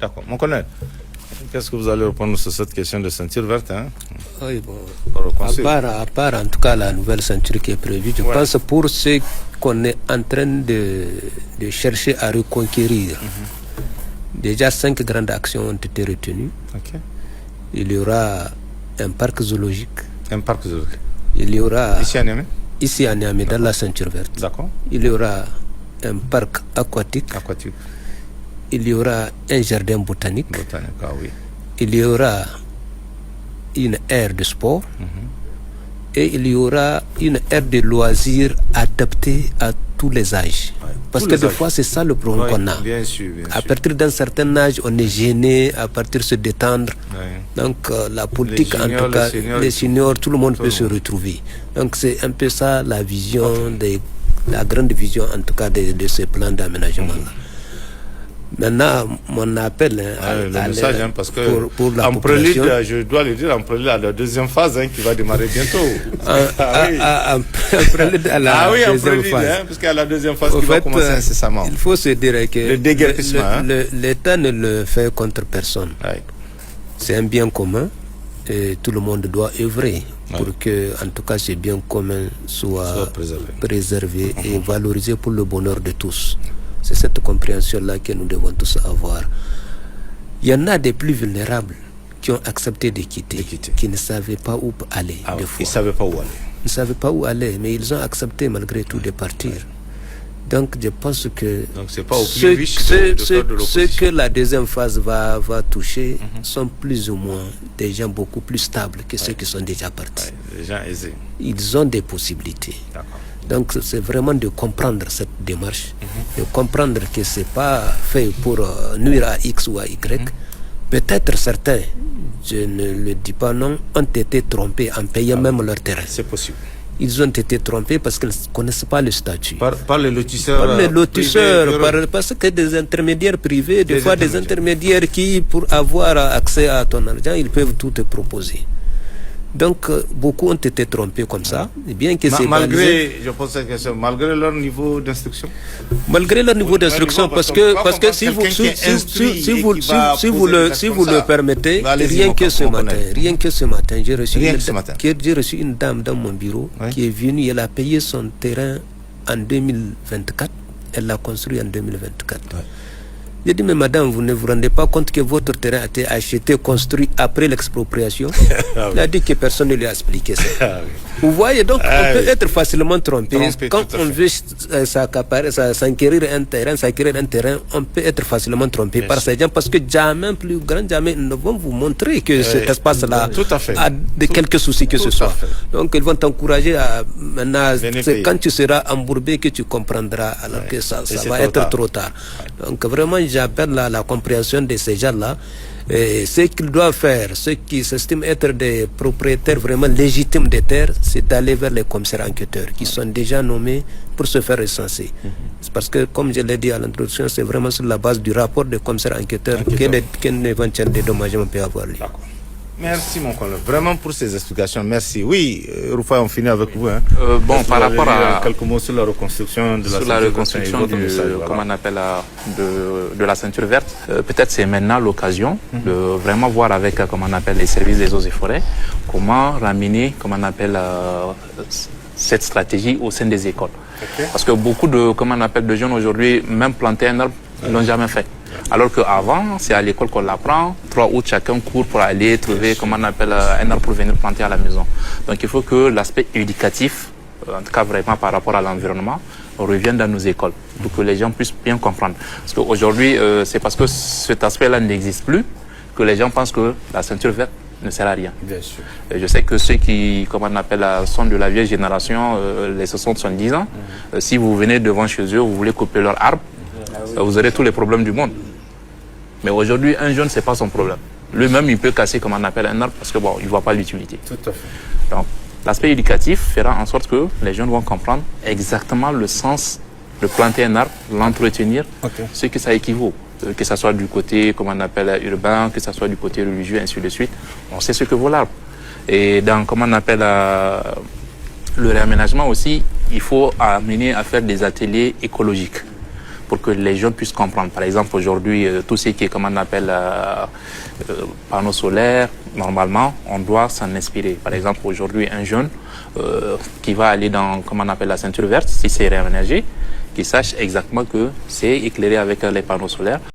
D'accord. Mon collègue, qu'est-ce que vous allez répondre sur cette question de ceinture verte, hein? Oui, bon. À part en tout cas la nouvelle ceinture qui est prévue, je pense pour ce qu'on est en train de chercher à reconquérir. Déjà 5 grandes actions ont été retenues. Okay. Il y aura un parc zoologique. Un parc zoologique. Il y aura ici à Niamey. Ici à Niamey, dans la ceinture verte. D'accord. Il y aura un parc aquatique. Il y aura un jardin botanique. Ah oui. Il y aura une aire de sport. Et il y aura une aire de loisirs adaptée à tous les âges. Parce que des fois, c'est ça le problème qu'on a. Bien sûr, bien à partir d'un certain âge, on est gêné, à partir de se détendre. Donc, la politique, en tout cas, les seniors, tout le monde peut se retrouver. Donc, c'est un peu ça la vision, la grande vision, en tout cas, de ce plan d'aménagement-là. Maintenant, mon appel le message, parce que pour la en prélude, je dois le dire, en prélude à la deuxième phase qui va démarrer bientôt. En prélude à la deuxième phase. Parce qu'à la deuxième phase qui va commencer incessamment. Il faut se dire que le déguerpissement. L'État ne le fait contre personne. C'est un bien commun et tout le monde doit œuvrer pour que, en tout cas, ce bien commun soit préservé et valorisé pour le bonheur de tous. C'est cette compréhension-là que nous devons tous avoir. Il y en a des plus vulnérables qui ont accepté de quitter, qui ne savaient pas où aller. Ils ne savaient pas où aller. Ils ne savaient pas où aller, mais ils ont accepté malgré tout de partir. Donc je pense que ce que la deuxième phase va toucher sont plus ou moins des gens beaucoup plus stables que ceux qui sont déjà partis. Des gens aisés. Ils ont des possibilités. Donc c'est vraiment de comprendre cette démarche, de comprendre que ce n'est pas fait pour nuire à X ou à Y. Peut-être certains, je ne le dis pas non, ont été trompés en payant même leur terrain. C'est possible. Ils ont été trompés parce qu'ils ne connaissent pas le statut. Par les lotisseurs. Par les lotisseurs, parce que des intermédiaires privés, des fois des intermédiaires qui, pour avoir accès à ton argent, ils peuvent tout te proposer. Donc, beaucoup ont été trompés comme ça. Bien que c'est malgré, je pose cette question, malgré leur niveau d'instruction. Malgré leur niveau d'instruction, parce que si vous le permettez, rien que ce matin, j'ai reçu une dame dans mon bureau qui est venue, elle a payé son terrain en 2024, elle l'a construit en 2024. J'ai dit, mais madame, vous ne vous rendez pas compte que votre terrain a été acheté, construit après l'expropriation? Elle a dit que personne ne lui a expliqué ça. Vous voyez, donc on peut être facilement trompé. Quand on veut s'acquérir un terrain, on peut être facilement trompé par ces gens parce que jamais, plus grand jamais, ils ne vont vous montrer que cet espace-là a de quelques soucis que ce soit. Donc ils vont t'encourager à maintenant, c'est quand tu seras embourbé que tu comprendras alors que ça va être trop tard. Donc vraiment, j'appelle la compréhension de ces gens-là. Ce qu'ils doivent faire, ceux qui s'estiment être des propriétaires vraiment légitimes des terres, c'est d'aller vers les commissaires enquêteurs qui sont déjà nommés pour se faire recenser. C'est parce que, comme je l'ai dit à l'introduction, c'est vraiment sur la base du rapport des commissaires enquêteurs qu'un éventuel dédommagement peut avoir lieu. Merci mon collègue, vraiment pour ces explications, merci. Oui, Rufai, on finit avec vous. Bon, par rapport à quelques mots sur la reconstruction de la ceinture verte, peut-être c'est maintenant l'occasion de vraiment voir avec, comment on appelle, les services des eaux et forêts, comment ramener, comment on appelle, cette stratégie au sein des écoles. Parce que beaucoup de, comment on appelle, de jeunes aujourd'hui, même planter un arbre, ils ne l'ont jamais fait. Alors qu'avant, c'est à l'école qu'on l'apprend. 3 août, chacun court pour aller trouver, comment on appelle, un arbre pour venir planter à la maison. Donc il faut que l'aspect éducatif, en tout cas vraiment par rapport à l'environnement, revienne dans nos écoles pour que les gens puissent bien comprendre. Parce qu'aujourd'hui, c'est parce que cet aspect-là n'existe plus que les gens pensent que la ceinture verte ne sert à rien. Bien sûr. Et je sais que ceux qui, comment on appelle, sont de la vieille génération, les 60-70 ans, si vous venez devant chez eux, vous voulez couper leur arbre, vous aurez tous les problèmes du monde. Mais aujourd'hui, un jeune, ce n'est pas son problème. Lui-même, il peut casser, comme on appelle, un arbre parce que bon, il ne voit pas l'utilité. Tout à fait. Donc, l'aspect éducatif fera en sorte que les jeunes vont comprendre exactement le sens de planter un arbre, l'entretenir, ce que ça équivaut. Que ce soit du côté, comme on appelle, urbain, que ce soit du côté religieux, ainsi de suite. On sait ce que vaut l'arbre. Et dans, comment on appelle, le réaménagement aussi, il faut amener à faire des ateliers écologiques pour que les jeunes puissent comprendre. Par exemple, aujourd'hui, tout ce qui est, comme on appelle, panneaux solaires, normalement, on doit s'en inspirer. Par exemple, aujourd'hui, un jeune qui va aller dans, comme on appelle, la ceinture verte, si c'est réaménagé, qui sache exactement que c'est éclairé avec les panneaux solaires.